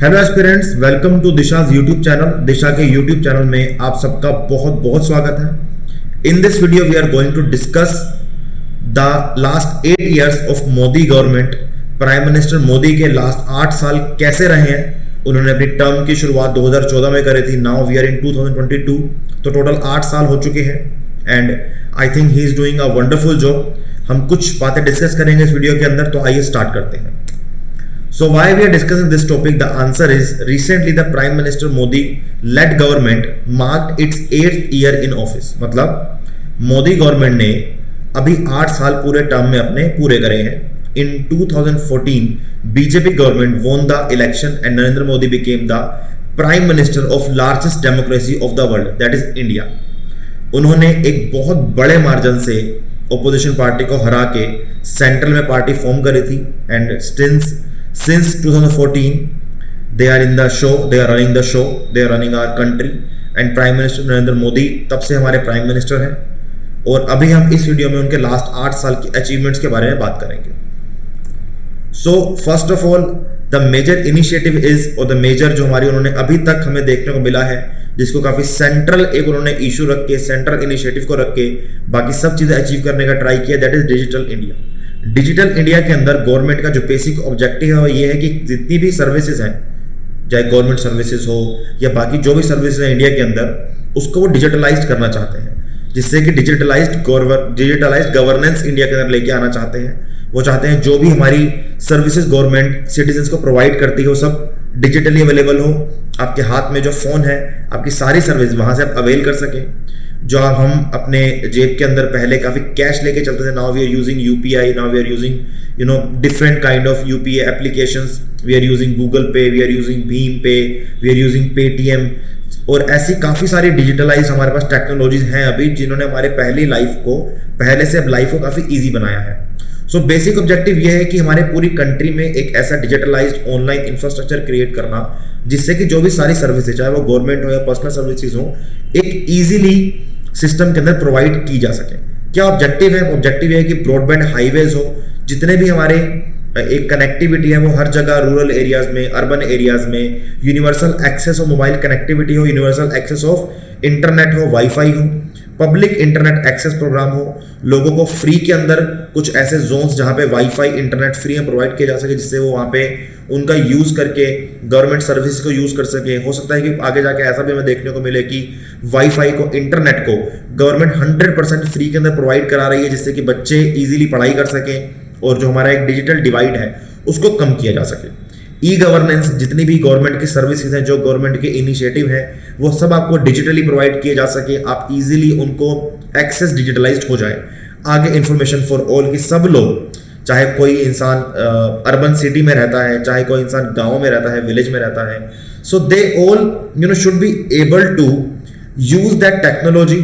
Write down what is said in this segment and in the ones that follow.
Hello aspirants, welcome to Disha's YouTube channel. Disha के YouTube channel में आप सबका बहुत बहुत स्वागत है। In this video we are going to discuss the last 8 years of Modi government. Prime minister Modi के लास्ट 8 साल कैसे रहे हैं। उन्होंने अपनी टर्म की शुरुआत 2014 में करी थी। नाउ वी आर इन 2022, तो टोटल 8 साल हो चुके हैं and I think he is doing a wonderful job. हम कुछ बातें डिस्कस करेंगे इस वीडियो के अंदर, तो आइए स्टार्ट करते हैं। So why we are discussing this topic? The answer is recently the Prime Minister Modi led government marked its 8th year in office। मतलब मोदी गवर्नमेंट ने अभी 8 साल पूरे टर्म में अपने पूरे करे हैं। In 2014 BJP government won the election and Narendra Modi became the Prime Minister of largest democracy of the world, that is India। उन्होंने एक बहुत बड़े मार्जिन से ओपोजिशन पार्टी को हरा के सेंट्रल में पार्टी फॉर्म करी थी and since 2014 they are in the show, they are running the show, they are running our country and Prime Minister Narendra Modi तब से हमारे प्राइम मिनिस्टर हैं। और अभी हम इस वीडियो में उनके लास्ट 8 साल की अचीवमेंट्स के बारे में बात करेंगे। So first of all the major initiative is, और द मेजर जो हमारी उन्होंने अभी तक हमें देखने को मिला है, जिसको काफी सेंट्रल एक उन्होंने इशू रख के, सेंट्रल इनिशिएटिव को रख के बाकी सब चीजें अचीव करने का ट्राई किया, that is digital India. Digital India के अंदर गवर्नमेंट का जो बेसिक ऑब्जेक्टिव है वो ये है कि जितनी भी सर्विसेज हैं, चाहे गवर्नमेंट सर्विसेज हो या बाकी जो भी सर्विसेज हैं इंडिया के अंदर, उसको वो डिजिटलाइज करना चाहते हैं, जिससे कि डिजिटलाइज्ड गवर्नेंस इंडिया के अंदर लेके आना चाहते हैं। वो चाहते हैं जो भी हमारी सर्विसेज गवर्नमेंट सिटीजन्स को प्रोवाइड करती है वो सब डिजिटली अवेलेबल हो। आपके हाथ में जो फोन है, आपकी सारी सर्विस वहां से आप अवेल कर सकें। जो हम अपने जेब के अंदर पहले काफी कैश लेके चलते थे, now we are using UPI, now we are using different kind of UPI applications. We are using Google Pay, we are using भीम pay, we are using Paytm, और ऐसी काफी सारी डिजिटलाइज हमारे पास टेक्नोलॉजीज हैं अभी, जिन्होंने हमारे पहले से अब लाइफ को काफी ईजी बनाया है। सो बेसिक ऑब्जेक्टिव ये है कि हमारे पूरी कंट्री में एक ऐसा डिजिटलाइज्ड ऑनलाइन इंफ्रास्ट्रक्चर क्रिएट करना, जिससे कि जो भी सारी सर्विसेज, चाहे वो गवर्नमेंट हो या पर्सनल सर्विसेज हो, एक इजीली सिस्टम के अंदर प्रोवाइड की जा सके। क्या ऑब्जेक्टिव है? ऑब्जेक्टिव है कि ब्रॉडबैंड हाईवेज हो, जितने भी हमारे एक कनेक्टिविटी है वो हर जगह, रूरल एरियाज में, अर्बन एरियाज में universal access of mobile connectivity हो, यूनिवर्सल एक्सेस ऑफ इंटरनेट हो, वाईफाई हो, पब्लिक इंटरनेट एक्सेस प्रोग्राम हो, लोगों को फ्री के अंदर कुछ ऐसे जोन्स जहां पे वाईफाई इंटरनेट फ्री में प्रोवाइड किया जा सके, जिससे वो वहां पे उनका यूज करके गवर्नमेंट सर्विस को यूज कर सके। हो सकता है कि आगे जाके ऐसा भी हमें देखने को मिले कि वाईफाई को, इंटरनेट को गवर्नमेंट 100% फ्री के अंदर प्रोवाइड करा रही है, जिससे कि बच्चे इजीली पढ़ाई कर सकें और जो हमारा एक डिजिटल डिवाइड है उसको कम किया जा सके। ई गवर्नेंस, जितनी भी गवर्नमेंट की सर्विसेज हैं, जो गवर्नमेंट के इनिशिएटिव हैं, वो सब आपको डिजिटली प्रोवाइड किए जा सके, आप इजीली उनको एक्सेस डिजिटलाइज्ड हो जाए। आगे इंफॉर्मेशन फॉर ऑल, की सब लोग, चाहे कोई इंसान अर्बन सिटी में रहता है, चाहे कोई इंसान गांव में रहता है, विलेज में रहता है, so they all should be able to use that technology,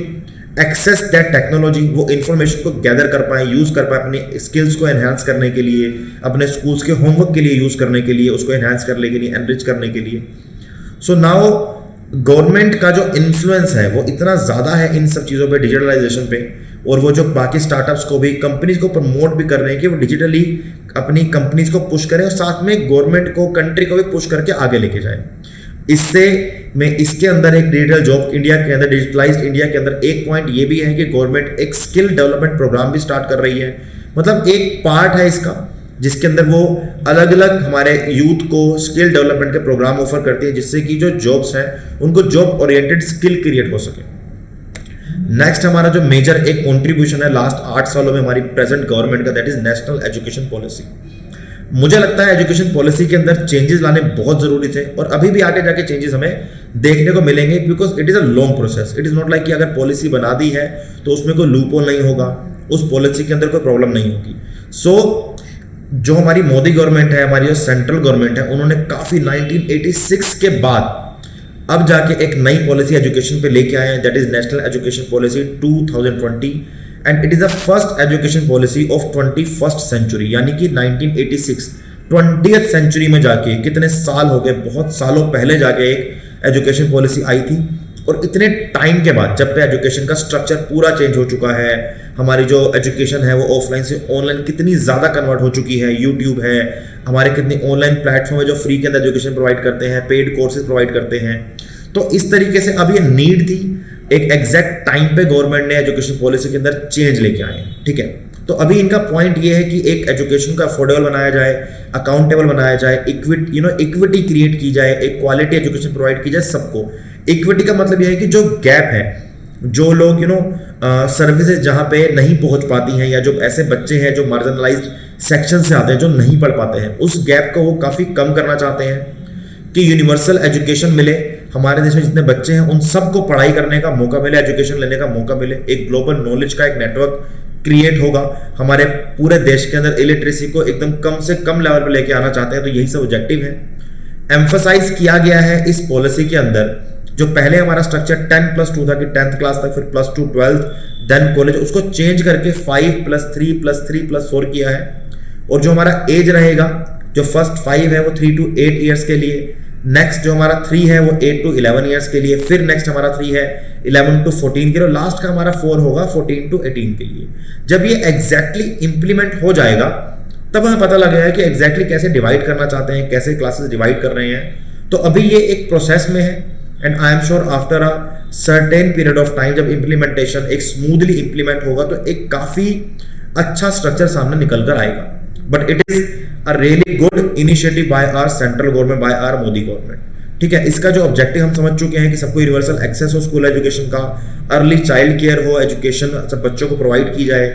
access that technology. वो इंफॉर्मेशन को गैदर कर पाए, यूज कर पाए, अपनी स्किल्स को एनहांस करने के लिए, अपने स्कूल्स के होमवर्क के लिए यूज करने के लिए, उसको एनहांस करने के लिए, एनरिच करने के लिए। सो नाउ गवर्नमेंट का जो इन्फ्लुएंस है वो इतना ज़्यादा है इन सब चीज़ों पे, डिजिटलाइजेशन पे, और वो जो बाकी स्टार्टअप्स को भी, कंपनीज को प्रमोट भी कर रहे हैं कि वो डिजिटली अपनी कंपनीज को पुश करें और साथ में गवर्नमेंट को, कंट्री को भी पुश करके आगे लेके जाए। इससे मैं इसके अंदर एक डिजिटल जॉब इंडिया के अंदर, डिजिटलाइज्ड इंडिया के अंदर एक पॉइंट ये भी है कि गवर्नमेंट एक स्किल डेवलपमेंट प्रोग्राम भी स्टार्ट कर रही है। मतलब एक पार्ट है इसका, जिसके अंदर वो अलग अलग हमारे यूथ को स्किल डेवलपमेंट के प्रोग्राम ऑफर करती है, जिससे कि जो जॉब्स हैं उनको जॉब ओरिएंटेड स्किल क्रिएट हो सके। नेक्स्ट हमारा जो मेजर एक कॉन्ट्रीब्यूशन है लास्ट 8 सालों में हमारी प्रेजेंट गवर्नमेंट का, that is national education policy. मुझे लगता है एजुकेशन पॉलिसी के अंदर चेंजेस लाने बहुत जरूरी थे और अभी भी आगे जाके चेंजेस हमें देखने को मिलेंगे, because it is a long process. It is not like कि अगर पॉलिसी बना दी है तो उसमें कोई लूपहोल नहीं होगा, उस पॉलिसी के अंदर कोई प्रॉब्लम नहीं होगी। सो जो हमारी मोदी गवर्नमेंट है, हमारी जो सेंट्रल गवर्नमेंट है, उन्होंने काफी 1986 के बाद अब जाके एक नई पॉलिसी एजुकेशन पे लेके आए हैं, that is national education policy 2020 and it is the first education policy of 21st century, यानी कि 1986 20th सेंचुरी में जाके, कितने साल हो गए, बहुत सालों पहले जाके एक एजुकेशन पॉलिसी आई थी। और इतने टाइम के बाद, जब पे एजुकेशन का स्ट्रक्चर पूरा चेंज हो चुका है, हमारी जो एजुकेशन है वो ऑफलाइन से ऑनलाइन कितनी ज़्यादा कन्वर्ट हो चुकी है, यूट्यूब है, हमारे कितने ऑनलाइन प्लेटफॉर्म है जो फ्री के अंदर एजुकेशन प्रोवाइड करते हैं, पेड कोर्सेज प्रोवाइड करते हैं। तो इस तरीके से अब ये नीड थी, एक एग्जैक्ट टाइम पे गवर्नमेंट ने एजुकेशन पॉलिसी के अंदर चेंज लेके आए हैं, ठीक है। तो अभी इनका पॉइंट ये है कि एक एजुकेशन को अफोर्डेबल बनाया जाए, अकाउंटेबल बनाया जाए, इक्विटी क्रिएट की जाए, एक क्वालिटी एजुकेशन प्रोवाइड की जाए सबको। इक्विटी का मतलब यह है कि जो गैप है, जो लोग सर्विसेज जहां पे नहीं पहुंच पाती हैं, या जो ऐसे बच्चे हैं जो मार्जिनलाइज्ड सेक्शन से आते हैं जो नहीं पढ़ पाते हैं, उस गैप को वो काफी कम करना चाहते हैं कि यूनिवर्सल एजुकेशन मिले। हमारे देश में जितने बच्चे हैं उन सबको पढ़ाई करने का मौका मिले, एजुकेशन लेने का मौका मिले, एक ग्लोबल नॉलेज का एक नेटवर्क क्रिएट होगा। हमारे पूरे देश के अंदर इलिटरेसी को एकदम कम से कम लेवल पर लेके आना चाहते हैं, तो यही सब ऑब्जेक्टिव है। एम्फसाइज किया गया है इस पॉलिसी के अंदर, जो पहले हमारा स्ट्रक्चर 10+2 था कि 10th क्लास तक, फिर +2 12th, देन कॉलेज, उसको चेंज करके 5+3+3+4 किया है। और जो हमारा एज रहेगा, जो फर्स्ट 5 है वो 3 to 8 ईयर्स के लिए, नेक्स्ट जो हमारा 3 है वो 8 to 11 ईयर्स के लिए, फिर नेक्स्ट हमारा 3 है 11 to 14 के लिए, लास्ट का हमारा 4 होगा 14 to 18 के लिए। जब ये एग्जैक्टली इंप्लीमेंट हो जाएगा तब हमें पता लगेगा कि एग्जैक्टली कैसे डिवाइड करना चाहते हैं, कैसे क्लासेस डिवाइड कर रहे हैं। तो अभी ये एक प्रोसेस में है, and I am sure after a certain period of time जब इंप्लीमेंटेशन एक स्मूथली इंप्लीमेंट होगा तो एक काफी अच्छा स्ट्रक्चर सामने निकल कर आएगा। But it is a really good initiative by our central government, by our Modi government, ठीक है। इसका जो ऑब्जेक्टिव हम समझ चुके हैं कि सबको यूनिवर्सल एक्सेस हो स्कूल एजुकेशन का, अर्ली चाइल्ड केयर हो, एजुकेशन सब बच्चों को प्रोवाइड की जाए,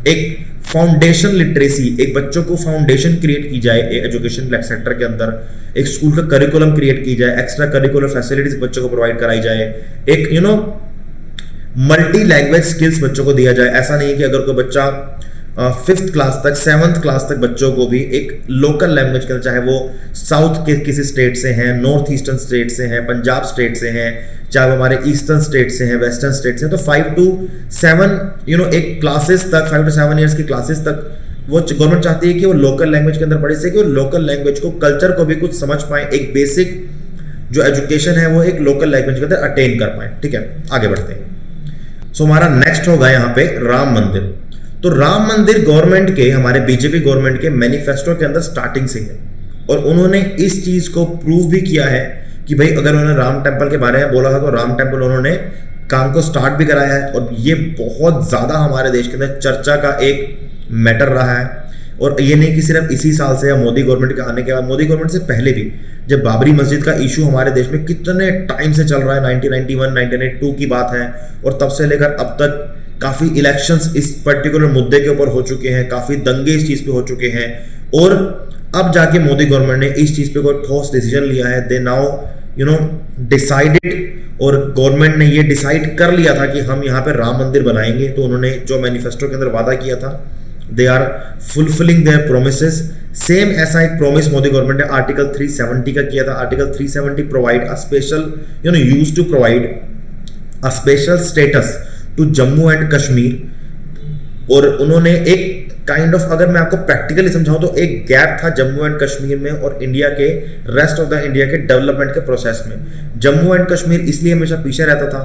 एक फाउंडेशन लिटरेसी, एक बच्चों को फाउंडेशन क्रिएट की जाए एजुकेशन सेक्टर के अंदर, एक स्कूल का करिकुलम क्रिएट की जाए, एक्स्ट्रा करिकुलर फैसिलिटीज बच्चों को प्रोवाइड कराई जाए, एक मल्टी लैंग्वेज स्किल्स बच्चों को दिया जाए। ऐसा नहीं है कि अगर कोई बच्चा 5th क्लास तक, 7th क्लास तक बच्चों को भी एक लोकल लैंग्वेज के अंदर, चाहे वो साउथ के किसी स्टेट से हैं, नॉर्थ ईस्टर्न स्टेट से हैं, पंजाब स्टेट से हैं, चाहे वो हमारे ईस्टर्न स्टेट से हैं, वेस्टर्न स्टेट से हैं, तो 5 to 7 एक क्लासेस तक, 5 to 7 ईयर्स की क्लासेस तक वो गवर्नमेंट चाहती है कि वो लोकल लैंग्वेज के अंदर पढ़े, से कि वो लोकल लैंग्वेज को, कल्चर को भी कुछ समझ पाए, एक बेसिक जो एजुकेशन है वो एक लोकल लैंग्वेज के अंदर अटेन कर पाए, ठीक है। आगे बढ़ते हैं। सो हमारा नेक्स्ट होगा यहाँ पे राम मंदिर। तो राम मंदिर गवर्नमेंट के, हमारे बीजेपी गवर्नमेंट के मैनिफेस्टो के अंदर स्टार्टिंग से है, और उन्होंने इस चीज को प्रूव भी किया है कि भाई अगर उन्होंने राम टेम्पल के बारे में बोला था तो राम टेम्पल उन्होंने काम को स्टार्ट भी कराया है, और ये बहुत ज्यादा हमारे देश के अंदर चर्चा का एक मैटर रहा है। और ये नहीं कि सिर्फ इसी साल से या मोदी गवर्नमेंट के आने के बाद, मोदी गवर्नमेंट से पहले भी जब बाबरी मस्जिद का इशू हमारे देश में कितने टाइम से चल रहा है, 1991 1992 की बात है, और तब से लेकर अब तक काफी इलेक्शंस इस पर्टिकुलर मुद्दे के ऊपर हो चुके हैं, काफी दंगे इस चीज पे हो चुके हैं, और अब जाके मोदी गवर्नमेंट ने इस चीज पे कोई ठोस डिसीजन लिया है। दे नाउ डिसाइडेड, और गवर्नमेंट ने ये डिसाइड कर लिया था कि हम यहाँ पे राम मंदिर बनाएंगे। तो उन्होंने जो मैनिफेस्टो के अंदर वादा किया था, they are fulfilling their promises. Same ऐसा एक प्रॉमिस मोदी गवर्नमेंट ने आर्टिकल 370 का किया था। Article 370 provide a special use to provide a special status to Jammu and Kashmir. और उन्होंने एक काइंड ऑफ, अगर मैं आपको प्रैक्टिकली समझाऊं तो एक गैप था जम्मू एंड कश्मीर में और इंडिया के रेस्ट ऑफ द इंडिया के डेवलपमेंट के प्रोसेस में। जम्मू एंड कश्मीर इसलिए हमेशा पीछे रहता था,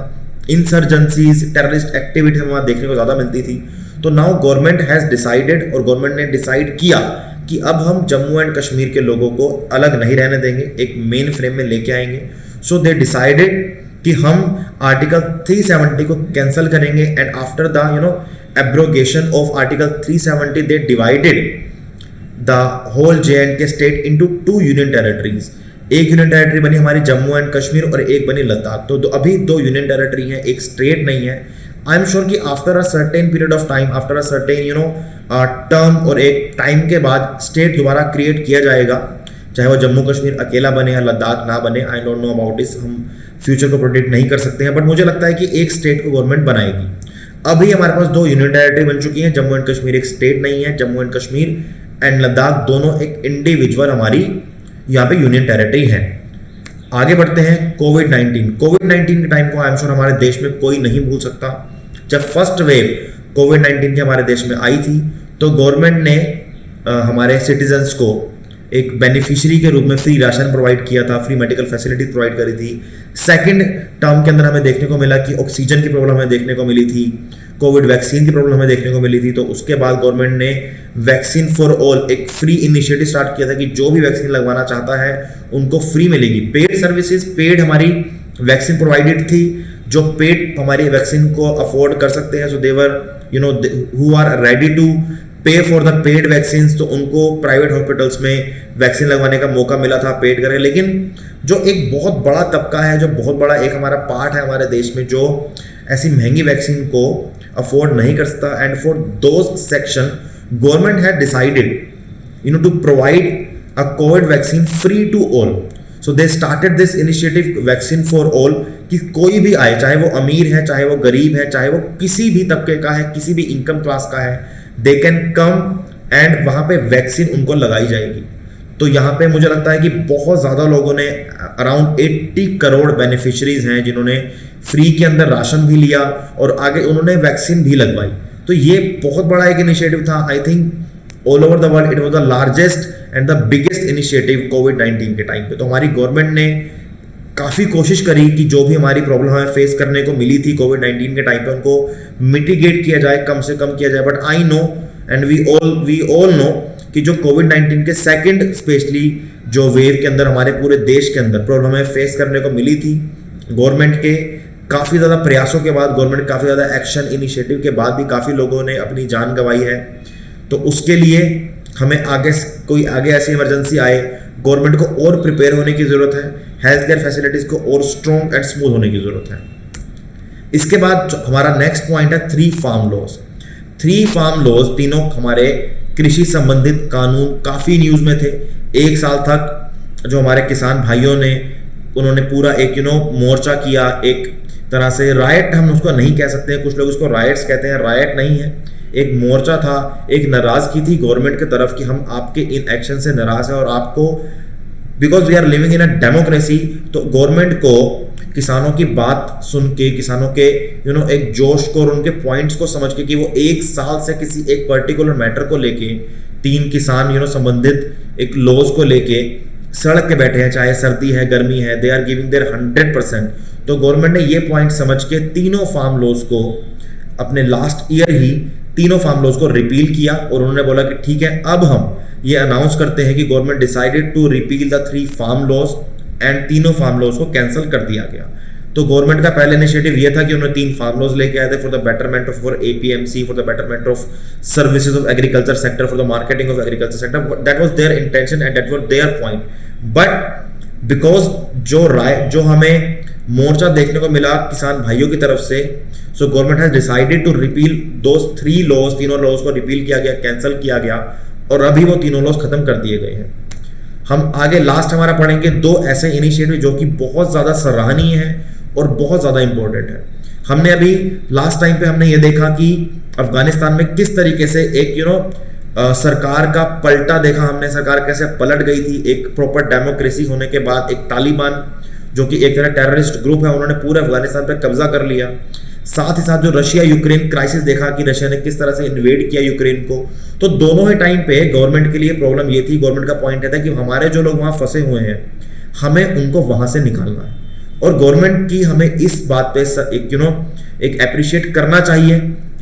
इंसर्जेंसीज, टेररिस्ट एक्टिविटी हमें वहां देखने को ज्यादा मिलती थी। तो नाउ गवर्नमेंट हैज डिसाइडेड, और गवर्नमेंट ने डिसाइड किया कि अब हम जम्मू एंड कश्मीर के लोगों को अलग नहीं रहने देंगे, एक मेन फ्रेम में लेके आएंगे। सो दे डिसाइडेड कि हम आर्टिकल 370 को कैंसिल करेंगे, and after the abrogation of article 370 they divided the whole J&K state into 2 union territories। एक यूनियन टेरिटरी बनी हमारी जम्मू एंड कश्मीर और एक बनी लद्दाख। तो अभी 2 यूनियन टेरिटरी हैं, एक स्टेट नहीं है। आई एम श्योर कि after a certain period of time, after a certain term और एक टाइम के बाद स्टेट दोबारा क्रिएट किया जाएगा, चाहे वो जम्मू कश्मीर अकेला बने या लद्दाख ना बने। I don't know about this, हम फ्यूचर को प्रोडिक्ट नहीं कर सकते हैं, बट मुझे लगता है कि एक स्टेट को गवर्नमेंट बनाएगी। अभी हमारे पास 2 यूनियन टेरिटरी बन चुकी हैं, जम्मू एंड कश्मीर एक स्टेट नहीं है, जम्मू एंड कश्मीर एंड लद्दाख दोनों एक इंडिविजुअल हमारी यहाँ पे यूनियन टेरिटरी है। आगे बढ़ते हैं। कोविड-19 के टाइम को आई एम श्योर हमारे देश में कोई नहीं भूल सकता। जब फर्स्ट वेव कोविड-19 की हमारे देश में आई थी तो गवर्नमेंट ने हमारे सिटीजन्स को एक बेनिफिशियरी के रूप में फ्री राशन प्रोवाइड किया था, फ्री मेडिकल फैसिलिटी प्रोवाइड करी थी। सेकंड टर्म के अंदर हमें देखने को मिला कि ऑक्सीजन की प्रॉब्लम हमें देखने को मिली थी, कोविड वैक्सीन की प्रॉब्लम हमें देखने को मिली थी। तो उसके बाद गवर्नमेंट ने वैक्सीन फॉर ऑल एक फ्री इनिशिएटिव स्टार्ट किया था कि जो भी वैक्सीन लगवाना चाहता है उनको फ्री मिलेगी। पेड सर्विसेज, पेड हमारी वैक्सीन प्रोवाइडेड थी, जो पेड हमारी वैक्सीन को अफोर्ड कर सकते हैं, सो देवर हु आर रेडी टू पे फॉर द पेड वैक्सीन, तो उनको प्राइवेट हॉस्पिटल्स में वैक्सीन लगवाने का मौका मिला था पेड करके। लेकिन जो एक बहुत बड़ा तबका है, जो बहुत बड़ा एक हमारा पार्ट है हमारे देश में, जो ऐसी महंगी वैक्सीन को अफोर्ड नहीं कर सकता, and for those section government had decided to provide a covid vaccine free to all. So they started this initiative vaccine for all, कि कोई भी आए, चाहे वो अमीर है, चाहे वो गरीब है, चाहे वो किसी भी तबके का है, किसी भी इनकम क्लास का है, दे कैन कम एंड वहाँ पे वैक्सीन उनको लगाई जाएगी। तो यहाँ पे मुझे लगता है कि बहुत ज़्यादा लोगों ने, अराउंड 80 करोड़ बेनिफिशरीज हैं जिन्होंने फ्री के अंदर राशन भी लिया और आगे उन्होंने वैक्सीन भी लगवाई। तो ये बहुत बड़ा एक इनिशिएटिव था। I think all over the world it was the largest and the biggest initiative कोविड-19 के टाइम पे। तो हमारी गवर्नमेंट ने काफ़ी कोशिश करी कि जो भी हमारी प्रॉब्लम हमें फेस करने को मिली थी कोविड-19 के टाइम पे, उनको मिटिगेट किया जाए, कम से कम किया जाए। But I know and we all know कि जो कोविड-19 के सेकंड स्पेशली जो वेव के अंदर हमारे पूरे देश के अंदर प्रॉब्लम हमें फेस करने को मिली थी, गवर्नमेंट के काफ़ी ज़्यादा प्रयासों के बाद, गवर्नमेंट काफ़ी ज़्यादा एक्शन इनिशिएटिव के बाद भी काफ़ी लोगों ने अपनी जान गंवाई है। तो उसके लिए हमें आगे ऐसी इमरजेंसी आए, गवर्नमेंट को और प्रिपेयर होने की ज़रूरत है, हेल्थ केयर फैसिलिटीज़ को और स्ट्रॉन्ग एंड स्मूथ होने की ज़रूरत है। इसके बाद हमारा नेक्स्ट पॉइंट है 3 फार्म लॉज। 3 फार्म लॉज, तीनों हमारे कृषि संबंधित कानून काफ़ी न्यूज़ में थे। 1 साल तक जो हमारे किसान भाइयों ने, उन्होंने पूरा एक मोर्चा किया, एक तरह से रायट हम उसको नहीं कह सकते हैं, कुछ लोग उसको रायट्स कहते हैं, रायट नहीं है, एक मोर्चा था, एक नाराज़गी थी गवर्नमेंट की तरफ कि हम आपके इन एक्शन से नाराज़ हैं और आपको, because we are living in a democracy, तो गवर्नमेंट को किसानों की बात सुन के, किसानों के एक जोश को और उनके पॉइंट्स को समझ के कि वो 1 साल से किसी एक पर्टिकुलर मैटर को लेके 3 किसान संबंधित एक लॉज को लेके सड़क के बैठे हैं, चाहे सर्दी है, गर्मी है, दे आर गिविंग देयर 100%। तो गवर्नमेंट ने ये पॉइंट समझ के तीनों फार्म लॉज को अपने लास्ट ईयर ही तीनों फार्म लॉज को रिपील किया और उन्होंने बोला कि ठीक है, अब हम ये अनाउंस करते हैं कि government decided to repeal the 3 farm laws and तीनों फार्म लॉज को कैंसिल कर दिया गया। तो गवर्नमेंट का पहला इनिशिएटिव ये था कि उन्होंने 3 फार्म लॉज लेके आए थे for the betterment of for APMC, for the betterment of services of agriculture sector, for the marketing of agriculture sector. That was there intention and that was their point. But because जो हमें मोर्चा देखने को मिला किसान भाइयों की तरफ से, so government has decided to repeal those 3 laws, तीनों लॉज को रिपील किया गया, कैंसिल किया गया और अभी वो तीनों लॉज खत्म कर दिए गए हैं। हम आगे लास्ट हमारा पढ़ेंगे 2 ऐसे इनिशिएटिव जो कि बहुत ज़्यादा सराहनीय है और बहुत ज़्यादा इंपॉर्टेंट है। हमने अभी लास्ट टाइम पे हमने ये देखा कि अफगानिस्तान में किस तरीके से एक सरकार का पलटा देखा हमने, सरकार कैसे पलट गई थी एक प्रॉपर डेमोक्रेसी होने के बाद। एक तालिबान जो कि एक तरह टेररिस्ट ग्रुप है, उन्होंने पूरे अफगानिस्तान पे कब्जा कर लिया। साथ ही साथ जो रशिया यूक्रेन क्राइसिस देखा कि रशिया ने किस तरह से इन्वेड किया यूक्रेन को। तो दोनों ही टाइम पे गवर्नमेंट के लिए प्रॉब्लम ये थी, गवर्नमेंट का पॉइंट ये था कि हमारे जो लोग वहाँ फंसे हुए हैं हमें उनको वहाँ से निकालना है और गवर्नमेंट की हमें इस बात पे एक अप्रिशिएट करना चाहिए।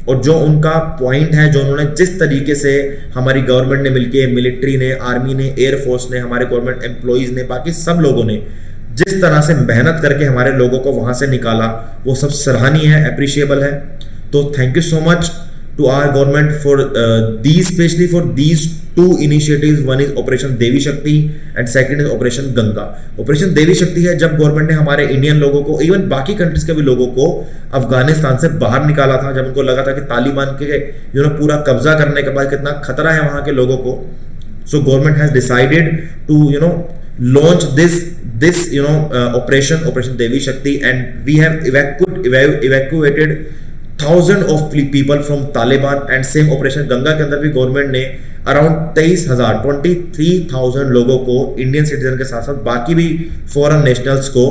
और जो उनका पॉइंट है, जो उन्होंने जिस तरीके से हमारी गवर्नमेंट ने मिलके, मिलिट्री ने, आर्मी ने, एयरफोर्स ने, हमारे गवर्नमेंट एम्प्लॉइज ने, बाकी सब लोगों ने जिस तरह से मेहनत करके हमारे लोगों को वहां से निकाला, वो सब सराहनीय है, अप्रिशिएबल है। तो thank you so much to our government for these, specially for these 2 initiatives. One is operation Devi Shakti and second is operation Ganga. Operation Devi Shakti है जब गवर्नमेंट ने हमारे इंडियन लोगों को, इवन बाकी कंट्रीज के भी लोगों को अफगानिस्तान से बाहर निकाला था, जब उनको लगा था कि तालिबान के पूरा कब्जा करने के बाद कितना खतरा है वहां के लोगों को। So government has decided to launch this operation Devi Shakti, and we have evacuated thousands of people from Taliban। and same operation Ganga के अंदर भी गवर्नमेंट ने अराउंड 23,000 लोगों को, इंडियन सिटीजन के साथ साथ बाकी भी फॉरेन नेशनल्स को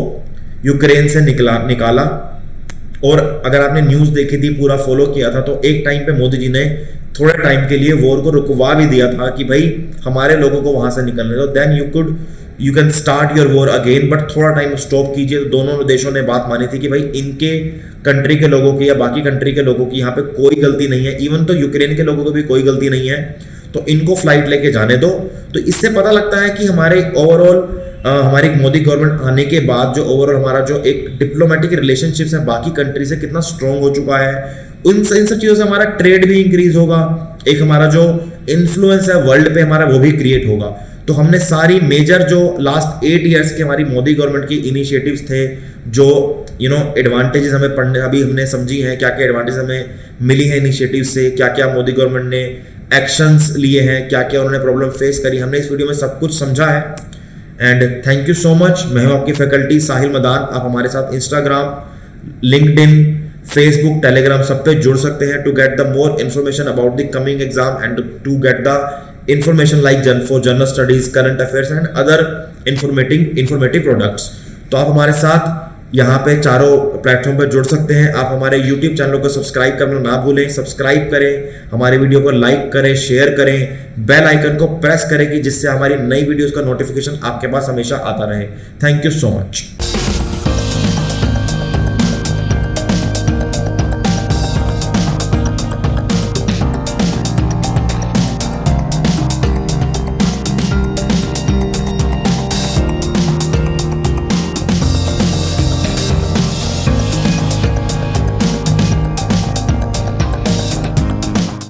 यूक्रेन से निकाला। और अगर आपने न्यूज़ देखी थी, पूरा फॉलो किया था, तो एक टाइम पे मोदी जी ने थोड़े टाइम के लिए वॉर को रुकवा भी दिया था कि भाई हमारे लोगों को वहां से निकलने दो, then you can start your war again, but थोड़ा टाइम स्टॉप कीजिए। तो दोनों देशों ने बात मानी थी कि भाई इनके कंट्री के लोगों की या बाकी कंट्री के लोगों की यहाँ पे कोई गलती नहीं है, इवन तो यूक्रेन के लोगों को भी कोई गलती नहीं है, तो इनको फ्लाइट लेके जाने दो। तो इससे पता लगता है कि हमारे ओवरऑल हमारी मोदी गवर्नमेंट आने के बाद जो ओवरऑल हमारा जो एक डिप्लोमेटिक रिलेशनशिप्स है बाकी कंट्री से कितना स्ट्रांग हो चुका है। इन सब चीज़ों से हमारा ट्रेड भी इंक्रीज होगा, एक हमारा जो इन्फ्लुएंस है वर्ल्ड पे हमारा वो भी क्रिएट होगा। तो हमने सारी मेजर जो लास्ट 8 ईयर्स के हमारी मोदी गवर्नमेंट की इनिशिएटिव्स थे, जो एडवांटेजेस हमें पढ़ने अभी हमने समझी हैं, क्या क्या एडवांटेज हमें मिली है इनिशिएटिव से, क्या क्या मोदी गवर्नमेंट ने एक्शंस लिए हैं, क्या क्या उन्होंने प्रॉब्लम फेस करी, हमने इस वीडियो में सब कुछ समझा है। And thank you so much. मैं हूं आपकी फैकल्टी साहिल मदान। आप हमारे साथ इंस्टाग्राम, लिंक्डइन, फेसबुक, टेलीग्राम सब पे जुड़ सकते हैं to get the more information about the coming exam and to get the information like for general studies, current affairs and other informative products। तो आप हमारे साथ यहाँ पे चारों प्लेटफॉर्म पे जुड़ सकते हैं। आप हमारे YouTube चैनल को सब्सक्राइब करना ना भूलें, सब्सक्राइब करें, हमारे वीडियो को लाइक करें, शेयर करें, बेल आइकन को प्रेस करें कि जिससे हमारी नई वीडियोस का नोटिफिकेशन आपके पास हमेशा आता रहे। Thank you so much.